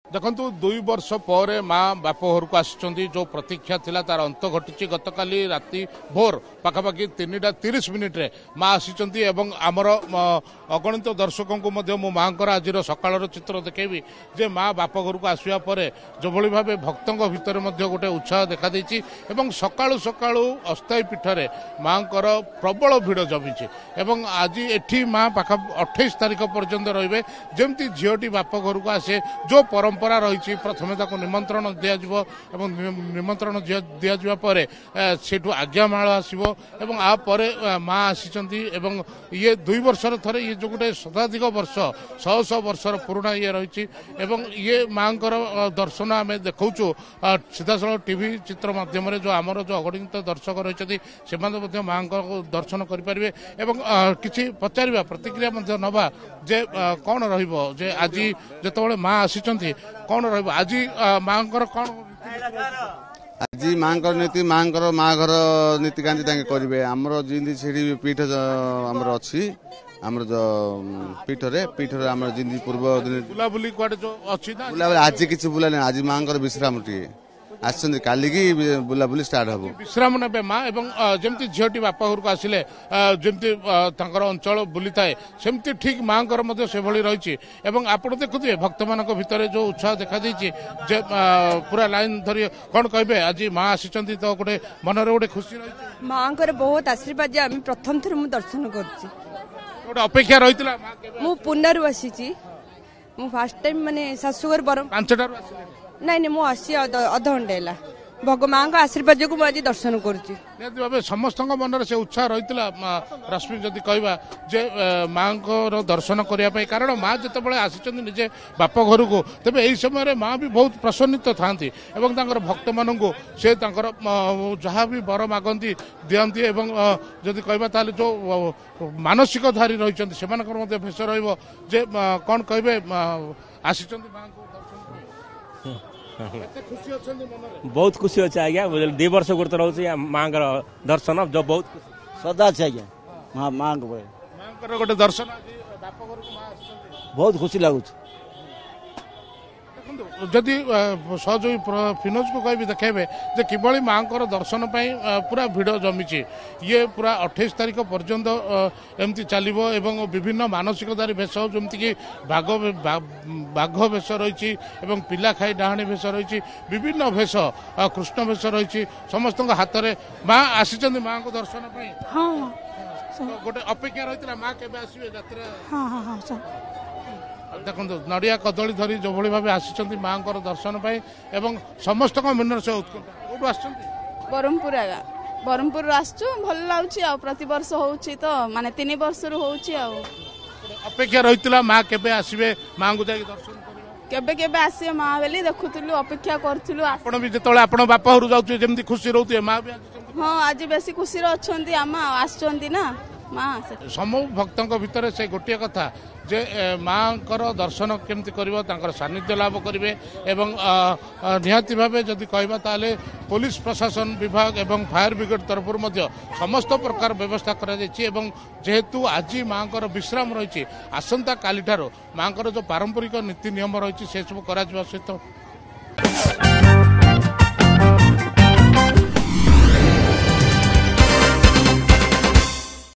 देखु 2 वर्ष पर माँ बाप घर को आसी जो प्रतीक्षा थिला तार अंत घटी गतकाली राति भोर पाखापाखि 3:30 मिनिट्रे माँ आसी आमर अगणित दर्शकों को मु माँ आज सकाल चित्र देखी जे माँ बाप घर को आसवा पर जो भाव भक्तों भितर गोटे उत्साह देखा देछि एवं सकाळु सकाळु अस्थायी पीठरे माँ प्रबल भिड़ जमी एवं आज एठी माँ पाखा 28 तारिख पर्यंत रे जमती झीटी बाप घर को आसे जो परंपरा रही प्रथमे निमंत्रण दिज्व निमंत्रण दिज्वा सेठू आज्ञामाल आसो आपर माँ आसी ये 2 वर्षर थे ये जो गोटे शताधिक वर्ष 100 वर्षर पुराणा ये रही ये माँ दर्शन आम देखु सीधासल टीवी चित्र माध्यम जो आमर जो अगणित दर्शक रही से माँ दर्शन करेंगे किसी पचार प्रतिक्रिया नवा जे कौन रे आज जिते माँ आसी कौन आज माँ कौन आज माँ नीति माँ माँ घर नीतिकांति करेंगे आमर जी सीढ़ी पीठ आमर अच्छी आमर जो पीठरे आमर जी पूर्व दिन बुलाबुली जो अच्छी आज किसी बुला नहीं आज माँ विश्राम टे आसछन्ति काली की बुलाबुली स्टार्ट हबो विश्राम नेबे माँ एवं जेमती झीटी बापा घर को आसिले जेमती तांकर अंचल बुली थाए सेमती ठीक माँ मध्य से भली रही एवं आपण देखुथिबे भक्त मानक भितर जो उत्साह देखा देछि जे पूरा लाइन धरी कोन कहबे आज माँ आसिचन्ति तो गोटे मनरे गोटे खुशी रही माँ बहुत आशीर्वाद जे आमी प्रथम थर मु दर्शन करछि गोटे अपेक्षा रहितला माँ केबे मु पुनरु आसीछि मु फर्स्ट टाइम माने सासुगर बरम 5टारु आसिले नहीं नहीं मुझे अध घंटे है भगवान आशीर्वाद को मुझे दर्शन कर समस्त मन से उत्साह रही रश्मि जदि कहवा जे माँ दर्शन करने कारण माँ जिते आसी निजे बाप घर को तेज यही समय माँ भी बहुत प्रसन्नित था भक्त मान से जहाँ भी बर मागती दिखती जदि कहवा ताले जो मानसिकधारी रही से भेष रे कौन कहे आसी माँ को बहुत खुशी अच्छे आज्ञा 2 वर्ष गुरुत रोचे माँ दर्शन जो बहुत श्रद्धा अच्छे आज्ञा माँ गोटे दर्शन बहुत खुशी लगुच जदि सहयोगी फिनोज को कह देखेबे जे किभली माँ दर्शन पूरा भिड़ जमी ये पूरा 28 तारिख पर्यंत एमती चलो एवं विभिन्न मानसिकधारी भेष जमती कि बाघ भेष रही पिला खाई डाहाणी भेष रही विभिन्न भेष कृष्ण भेष रही समस्त हाथ में माँ आसी माँ को दर्शन गोटे अपेक्षा रही माँ के आसवे देखो नड़िया कदली धरी जो भाव आसी माँ दर्शन एवं समस्त मन से उत्कंठा बरमपुर आगा बरमपुर आसचु भल लगुच प्रति वर्ष होउची तो माने 3 वर्ष रु होउची अपेक्षा रही माँ केबे आसवे माँ को जाई दर्शन केबे केबे आसी माँ बेली देखुतलु अपेक्षा करथुलु आपण भी जेतळे आपण बापा घर जाउछु जेमती खुशी रहउथि माँ भी हां आज बेसी खुशी रहछन्ती आमा आसचन्ती ना माँ समूह भक्तों भितर से गोटे कथा जे माँ दर्शन केमती कर सानिध्य लाभ करेंगे एवं निहाती भाव जदि कहबा ताले पुलिस प्रशासन विभाग एवं फायर ब्रिगेड तरफ समस्त प्रकार व्यवस्था जेहेतु आज माँ विश्राम रही आसंता काली ठारो माँ जो पारंपरिक नीति नियम रही से सब कर सहित